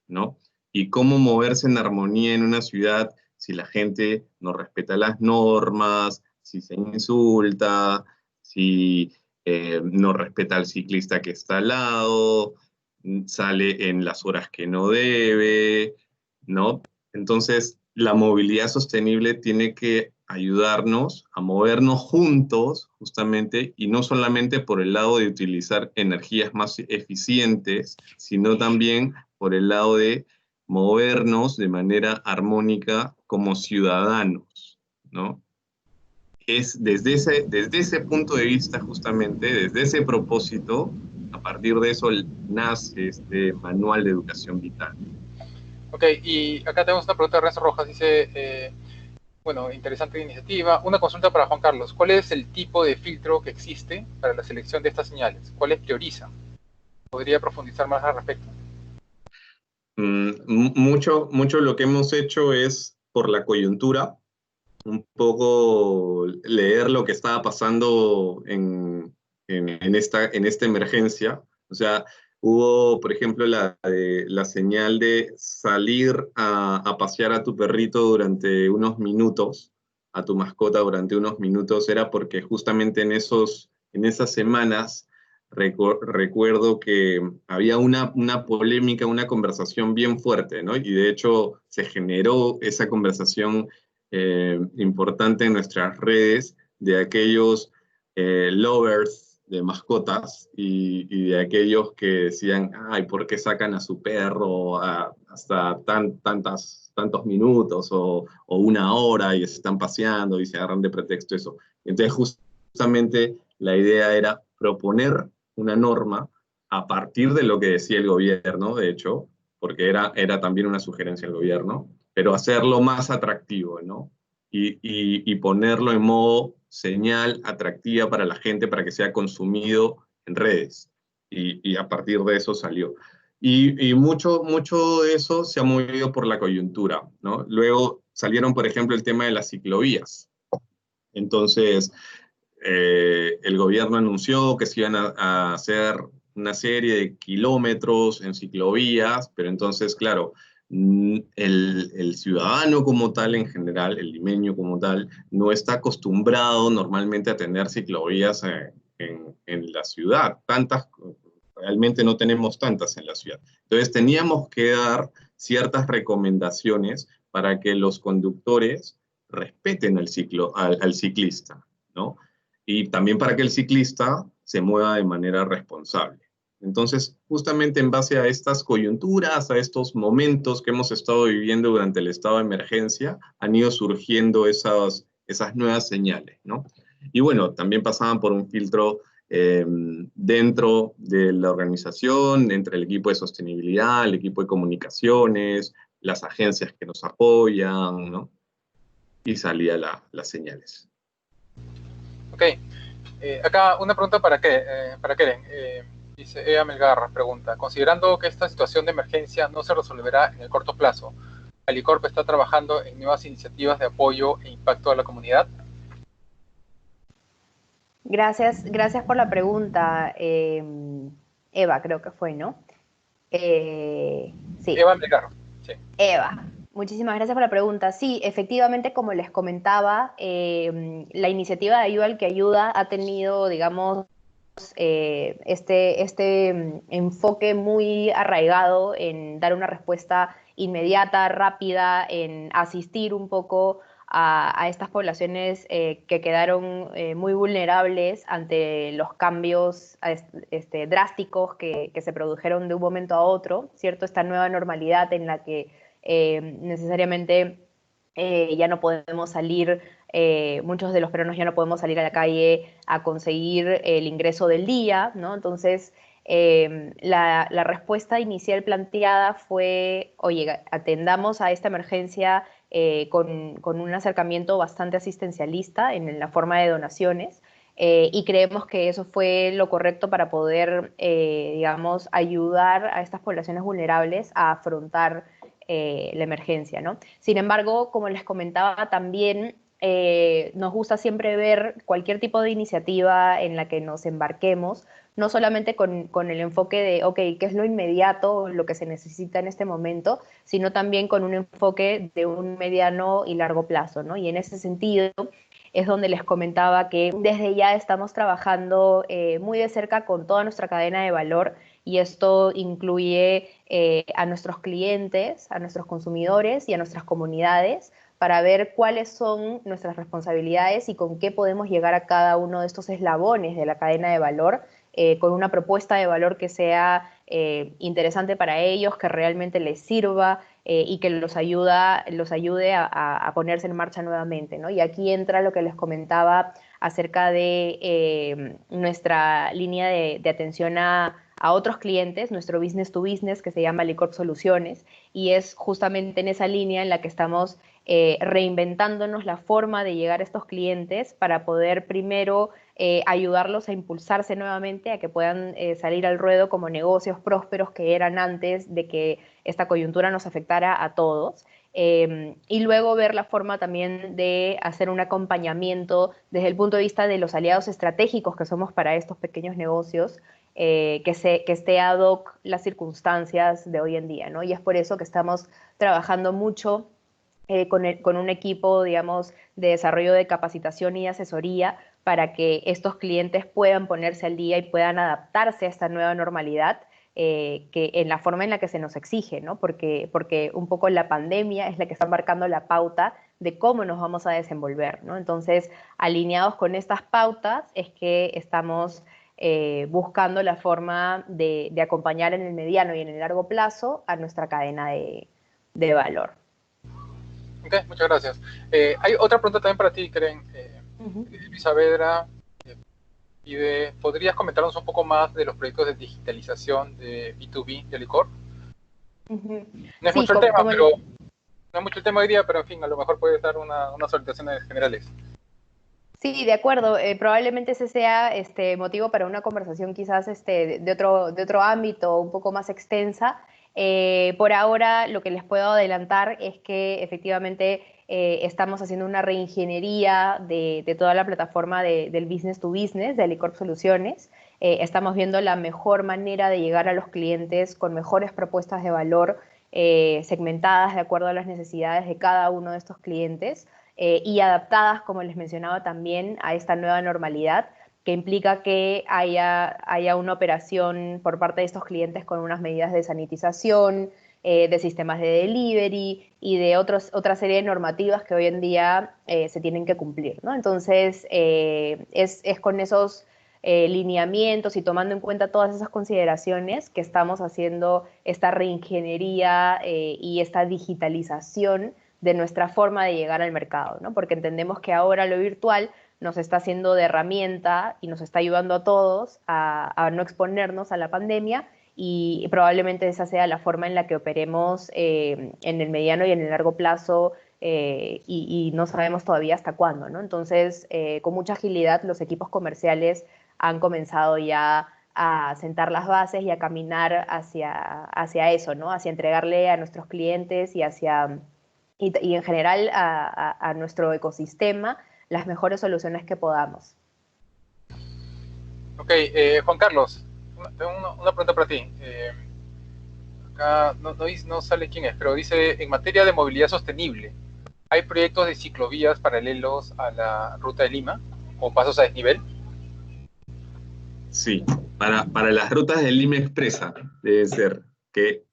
¿no? Y cómo moverse en armonía en una ciudad si la gente no respeta las normas, si se insulta, si no respeta al ciclista que está al lado, sale en las horas que no debe, ¿no? Entonces, la movilidad sostenible tiene que ayudarnos a movernos juntos, justamente, y no solamente por el lado de utilizar energías más eficientes, sino también por el lado de movernos de manera armónica como ciudadanos, ¿no? Es desde ese punto de vista, justamente, desde ese propósito, a partir de eso nace este manual de educación vital. Ok, y acá tenemos una pregunta de Renzo Rojas. Dice, bueno, interesante iniciativa. Una consulta para Juan Carlos. ¿Cuál es el tipo de filtro que existe para la selección de estas señales? ¿Cuáles priorizan? ¿Podría profundizar más al respecto? Mucho lo que hemos hecho es por la coyuntura, un poco leer lo que estaba pasando en esta emergencia. O sea, hubo, por ejemplo, la señal de salir a pasear a tu perrito durante unos minutos, a tu mascota durante unos minutos, era porque justamente en esas semanas recuerdo que había una polémica, una conversación bien fuerte, ¿no? Y de hecho se generó esa conversación importante en nuestras redes de aquellos lovers de mascotas y de aquellos que decían, ay, ¿por qué sacan a su perro hasta tantos minutos o una hora y se están paseando y se agarran de pretexto eso? Entonces, justamente la idea era proponer una norma a partir de lo que decía el gobierno, de hecho, porque era también una sugerencia del gobierno, pero hacerlo más atractivo, ¿no? Y ponerlo en modo señal atractiva para la gente para que sea consumido en redes. Y a partir de eso salió. Y mucho de eso se ha movido por la coyuntura, ¿no? Luego salieron, por ejemplo, el tema de las ciclovías. Entonces, el gobierno anunció que se iban a hacer una serie de kilómetros en ciclovías, pero entonces, claro, el ciudadano como tal en general, el limeño como tal, no está acostumbrado normalmente a tener ciclovías en la ciudad. Realmente no tenemos tantas en la ciudad. Entonces teníamos que dar ciertas recomendaciones para que los conductores respeten al ciclista, ¿no? Y también para que el ciclista se mueva de manera responsable. Entonces, justamente en base a estas coyunturas, a estos momentos que hemos estado viviendo durante el estado de emergencia, han ido surgiendo esas nuevas señales, ¿no? Y bueno, también pasaban por un filtro dentro de la organización, entre el equipo de sostenibilidad, el equipo de comunicaciones, las agencias que nos apoyan, ¿no? Y salía las señales. Ok, acá una pregunta para Keren. Dice Ea Melgar, pregunta, considerando que esta situación de emergencia no se resolverá en el corto plazo, ¿Alicorp está trabajando en nuevas iniciativas de apoyo e impacto a la comunidad? Gracias por la pregunta, Eva, creo que fue, ¿no? Sí. Eva Melgar, sí. Eva, muchísimas gracias por la pregunta. Sí, efectivamente, como les comentaba, la iniciativa de Ayuda al que Ayuda ha tenido, digamos, este enfoque muy arraigado en dar una respuesta inmediata, rápida, en asistir un poco a estas poblaciones que quedaron muy vulnerables ante los cambios drásticos que se produjeron de un momento a otro, ¿cierto? Esta nueva normalidad en la que necesariamente ya no podemos salir, muchos de los peruanos ya no podemos salir a la calle a conseguir el ingreso del día, ¿no? Entonces, la respuesta inicial planteada fue, oye, atendamos a esta emergencia con un acercamiento bastante asistencialista en la forma de donaciones. Y creemos que eso fue lo correcto para poder, digamos, ayudar a estas poblaciones vulnerables a afrontar la emergencia, ¿no? Sin embargo, como les comentaba también, nos gusta siempre ver cualquier tipo de iniciativa en la que nos embarquemos, no solamente con el enfoque de, ok, ¿qué es lo inmediato, lo que se necesita en este momento?, sino también con un enfoque de un mediano y largo plazo, ¿no? Y en ese sentido, es donde les comentaba que desde ya estamos trabajando muy de cerca con toda nuestra cadena de valor, y esto incluye a nuestros clientes, a nuestros consumidores y a nuestras comunidades, para ver cuáles son nuestras responsabilidades y con qué podemos llegar a cada uno de estos eslabones de la cadena de valor, con una propuesta de valor que sea interesante para ellos, que realmente les sirva y que los ayude a ponerse en marcha nuevamente, ¿no? Y aquí entra lo que les comentaba acerca de nuestra línea de atención a otros clientes, nuestro business to business, que se llama Licorp Soluciones, y es justamente en esa línea en la que estamos reinventándonos la forma de llegar a estos clientes para poder primero ayudarlos a impulsarse nuevamente, a que puedan salir al ruedo como negocios prósperos que eran antes de que esta coyuntura nos afectara a todos. Y luego ver la forma también de hacer un acompañamiento desde el punto de vista de los aliados estratégicos que somos para estos pequeños negocios, que esté ad hoc las circunstancias de hoy en día, ¿no? Y es por eso que estamos trabajando mucho con un equipo, digamos, de desarrollo de capacitación y asesoría para que estos clientes puedan ponerse al día y puedan adaptarse a esta nueva normalidad, que en la forma en la que se nos exige, ¿no? Porque un poco la pandemia es la que está marcando la pauta de cómo nos vamos a desenvolver, ¿no? Entonces, alineados con estas pautas es que estamos buscando la forma de acompañar en el mediano y en el largo plazo a nuestra cadena de valor. Ok, muchas gracias. Hay otra pregunta también para ti, Keren. Luis Saavedra ¿podrías comentarnos un poco más de los proyectos de digitalización de B2B de Alicorp? No es Sí, mucho el tema, pero no es mucho el tema hoy día, pero en fin, a lo mejor puedes dar unas orientaciones generales. Sí, de acuerdo. Probablemente ese sea motivo para una conversación quizás de otro ámbito, un poco más extensa. Por ahora, lo que les puedo adelantar es que efectivamente estamos haciendo una reingeniería de toda la plataforma del business to business, de Alicorp Soluciones. Estamos viendo la mejor manera de llegar a los clientes con mejores propuestas de valor segmentadas de acuerdo a las necesidades de cada uno de estos clientes. Y adaptadas, como les mencionaba también, a esta nueva normalidad, que implica que haya una operación por parte de estos clientes con unas medidas de sanitización, de sistemas de delivery y de otra serie de normativas que hoy en día se tienen que cumplir, ¿no? Entonces, es con esos lineamientos y tomando en cuenta todas esas consideraciones que estamos haciendo esta reingeniería y esta digitalización de nuestra forma de llegar al mercado, ¿no? Porque entendemos que ahora lo virtual nos está haciendo de herramienta y nos está ayudando a todos a no exponernos a la pandemia, y probablemente esa sea la forma en la que operemos en el mediano y en el largo plazo, y no sabemos todavía hasta cuándo, ¿no? Entonces, con mucha agilidad los equipos comerciales han comenzado ya a sentar las bases y a caminar hacia eso, ¿no? Hacia entregarle a nuestros clientes y en general a nuestro ecosistema las mejores soluciones que podamos. Ok, Juan Carlos, tengo una pregunta para ti. Acá no sale quién es, pero dice, en materia de movilidad sostenible, ¿hay proyectos de ciclovías paralelos a la ruta de Lima o pasos a desnivel? Sí, para las rutas de Lima Expresa debe ser que,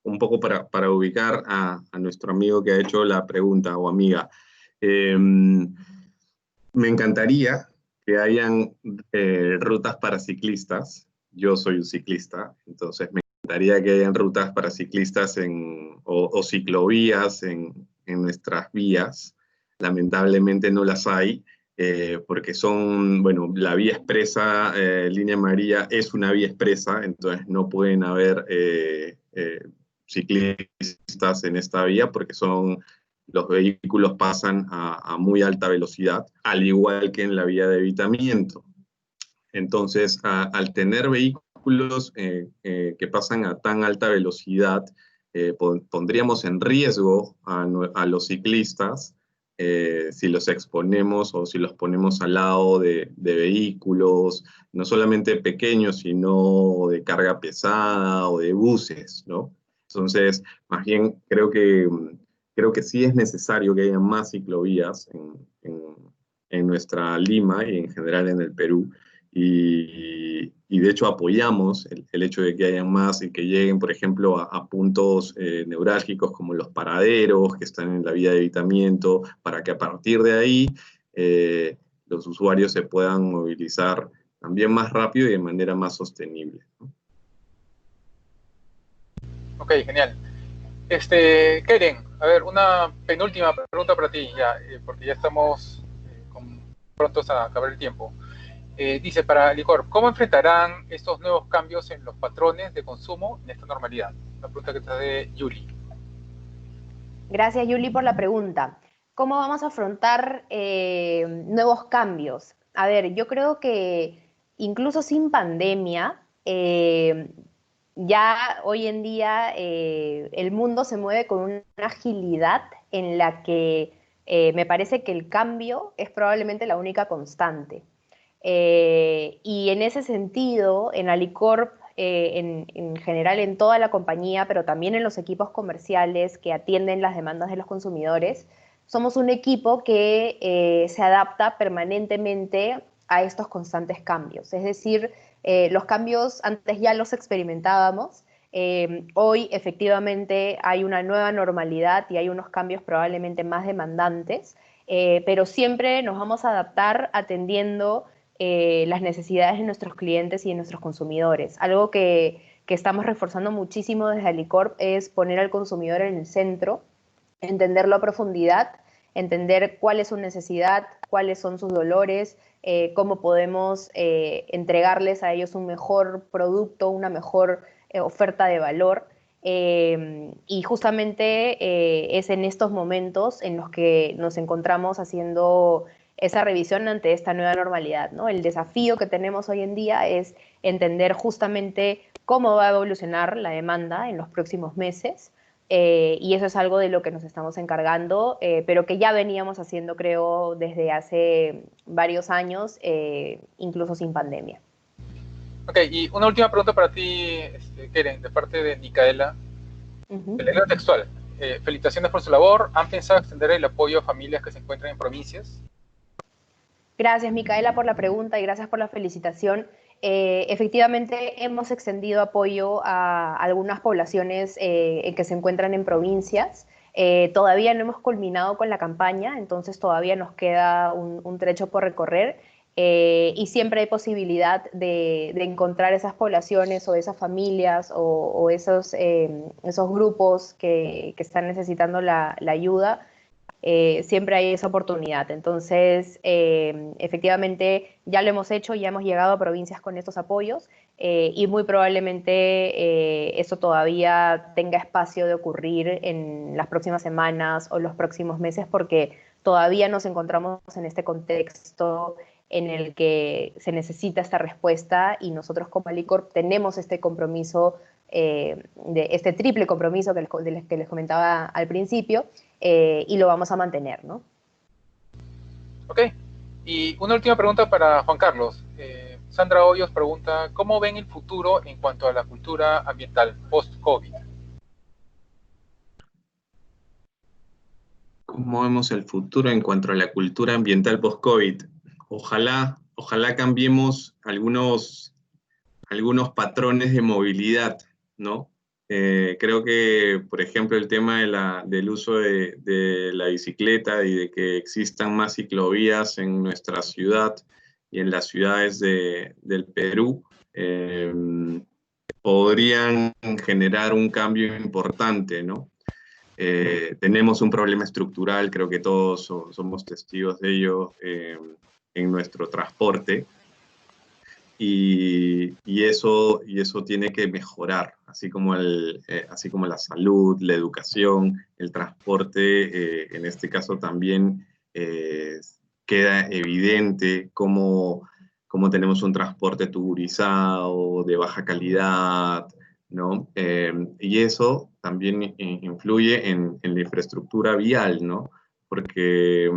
un poco para ubicar a nuestro amigo que ha hecho la pregunta o amiga, me encantaría que hayan rutas para ciclistas. Yo soy un ciclista, entonces me encantaría que hayan rutas para ciclistas o ciclovías en nuestras vías. Lamentablemente no las hay, porque son, bueno, la vía expresa, línea amarilla, es una vía expresa, entonces no pueden haber ciclistas en esta vía porque los vehículos pasan a muy alta velocidad, al igual que en la vía de evitamiento. Entonces, al tener vehículos que pasan a tan alta velocidad, pondríamos en riesgo a los ciclistas si los exponemos o si los ponemos al lado de vehículos, no solamente pequeños, sino de carga pesada o de buses, ¿no? Entonces, más bien creo que sí es necesario que haya más ciclovías en nuestra Lima y en general en el Perú. Y de hecho apoyamos el hecho de que hayan más y que lleguen, por ejemplo, a puntos neurálgicos como los paraderos que están en la vía de evitamiento, para que a partir de ahí los usuarios se puedan movilizar también más rápido y de manera más sostenible, ¿no? Ok, genial. Keren, a ver, una penúltima pregunta para ti, ya, porque ya estamos prontos a acabar el tiempo. Dice, para Alicorp, ¿cómo enfrentarán estos nuevos cambios en los patrones de consumo en esta normalidad? La pregunta que está de Yuli. Gracias, Yuli, por la pregunta. ¿Cómo vamos a afrontar nuevos cambios? A ver, yo creo que incluso sin pandemia, ya hoy en día el mundo se mueve con una agilidad en la que me parece que el cambio es probablemente la única constante. Y en ese sentido, en Alicorp, en general en toda la compañía, pero también en los equipos comerciales que atienden las demandas de los consumidores, somos un equipo que se adapta permanentemente a estos constantes cambios. Es decir, los cambios antes ya los experimentábamos. Hoy efectivamente hay una nueva normalidad y hay unos cambios probablemente más demandantes, pero siempre nos vamos a adaptar atendiendo las necesidades de nuestros clientes y de nuestros consumidores. Algo que estamos reforzando muchísimo desde Alicorp es poner al consumidor en el centro, entenderlo a profundidad, entender cuál es su necesidad, cuáles son sus dolores, cómo podemos entregarles a ellos un mejor producto, una mejor oferta de valor. Y justamente es en estos momentos en los que nos encontramos haciendo esa revisión ante esta nueva normalidad, ¿no? El desafío que tenemos hoy en día es entender justamente cómo va a evolucionar la demanda en los próximos meses, y eso es algo de lo que nos estamos encargando, pero que ya veníamos haciendo, creo, desde hace varios años, incluso sin pandemia. Ok, y una última pregunta para ti, Keren, de parte de Micaela. De letra textual. Felicitaciones por su labor. ¿Han pensado extender el apoyo a familias que se encuentran en provincias? Gracias, Micaela, por la pregunta y gracias por la felicitación. Efectivamente, hemos extendido apoyo a algunas poblaciones que se encuentran en provincias. Todavía no hemos culminado con la campaña, entonces todavía nos queda un trecho por recorrer, y siempre hay posibilidad de encontrar esas poblaciones o esas familias o esos grupos que están necesitando la ayuda. Siempre hay esa oportunidad. Entonces, efectivamente, ya lo hemos hecho, ya hemos llegado a provincias con estos apoyos, y muy probablemente eso todavía tenga espacio de ocurrir en las próximas semanas o los próximos meses, porque todavía nos encontramos en este contexto en el que se necesita esta respuesta y nosotros como Alicorp tenemos este compromiso, de este triple compromiso que les comentaba al principio, y lo vamos a mantener, ¿no? Ok. Y una última pregunta para Juan Carlos. Sandra Hoyos pregunta, ¿cómo ven el futuro en cuanto a la cultura ambiental post-COVID? ¿Cómo vemos el futuro en cuanto a la cultura ambiental post-COVID? Ojalá cambiemos algunos patrones de movilidad, ¿no? Creo que, por ejemplo, el tema del uso de la bicicleta y de que existan más ciclovías en nuestra ciudad y en las ciudades del Perú, podrían generar un cambio importante, ¿no? Tenemos un problema estructural, creo que todos somos testigos de ello, en nuestro transporte. Y eso tiene que mejorar, así como la salud, la educación, el transporte. En este caso también queda evidente cómo tenemos un transporte tuburizado, de baja calidad, ¿no? Y eso también influye en la infraestructura vial, ¿no? Porque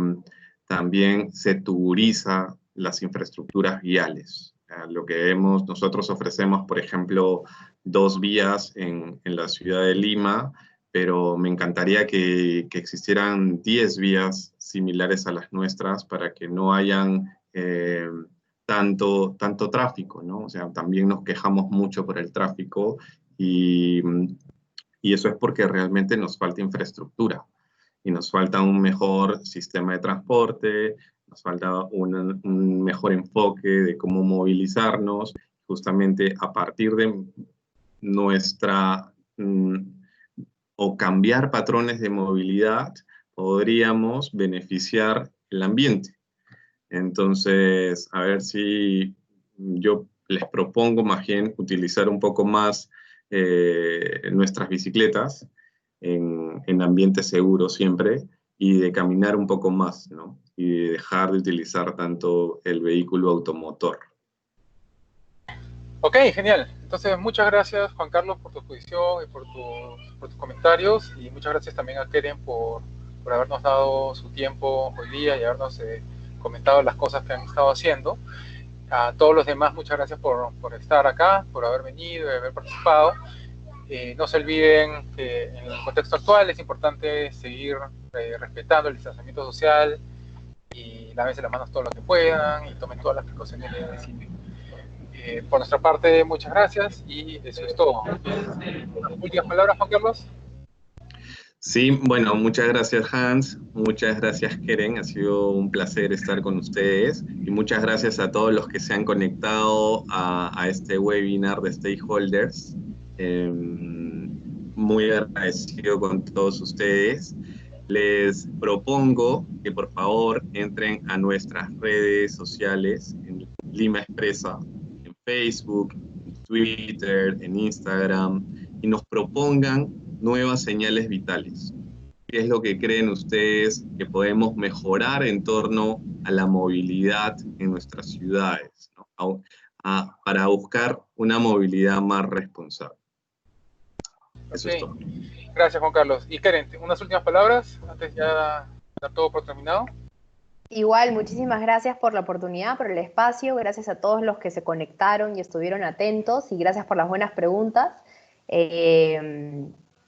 también se tuburiza las infraestructuras viales. Lo que nosotros ofrecemos, por ejemplo, 2 vías en la ciudad de Lima, pero me encantaría que existieran 10 vías similares a las nuestras para que no hayan tanto tráfico, ¿no? O sea, también nos quejamos mucho por el tráfico y, y eso es porque realmente nos falta infraestructura y nos falta un mejor sistema de transporte, nos falta un mejor enfoque de cómo movilizarnos, justamente a partir de nuestra o cambiar patrones de movilidad, podríamos beneficiar el ambiente. Entonces, a ver si yo les propongo más bien utilizar un poco más nuestras bicicletas en ambiente seguro siempre y de caminar un poco más, ¿no? Y de dejar de utilizar tanto el vehículo automotor. Ok, genial. Entonces, muchas gracias, Juan Carlos, por tu exposición y por tus comentarios. Y muchas gracias también a Keren por habernos dado su tiempo hoy día y habernos comentado las cosas que han estado haciendo. A todos los demás, muchas gracias por estar acá, por haber venido y haber participado. No se olviden que en el contexto actual es importante seguir respetando el distanciamiento social y lávense las manos todo lo que puedan y tomen todas las precauciones que necesiten. Por nuestra parte, muchas gracias y eso es todo. Últimas palabras, Juan Carlos. Sí, bueno, muchas gracias Hans, muchas gracias Keren, ha sido un placer estar con ustedes y muchas gracias a todos los que se han conectado a este webinar de Stakeholders. Muy agradecido con todos ustedes. Les propongo que por favor entren a nuestras redes sociales en Lima Expresa, en Facebook, en Twitter, en Instagram, y nos propongan nuevas señales vitales. ¿Qué es lo que creen ustedes que podemos mejorar en torno a la movilidad en nuestras ciudades, ¿no? Para buscar una movilidad más responsable? Eso es todo. Gracias, Juan Carlos. Y Keren, unas últimas palabras antes ya dar todo por terminado. Igual, muchísimas gracias por la oportunidad, por el espacio, gracias a todos los que se conectaron y estuvieron atentos y gracias por las buenas preguntas.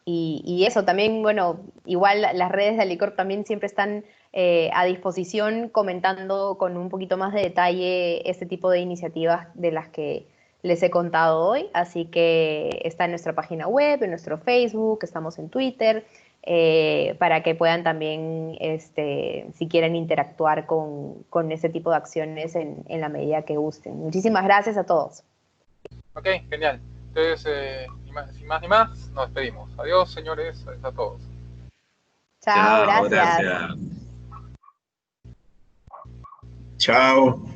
Y eso también, bueno, igual las redes de Alicorp también siempre están a disposición comentando con un poquito más de detalle este tipo de iniciativas de las que les he contado hoy, así que está en nuestra página web, en nuestro Facebook, estamos en Twitter, para que puedan también, si quieren interactuar con este tipo de acciones en la medida que gusten. Muchísimas gracias a todos. Ok, genial. Entonces, sin más ni más, nos despedimos. Adiós, señores, adiós a todos. Chao, gracias. Gracias. Chao.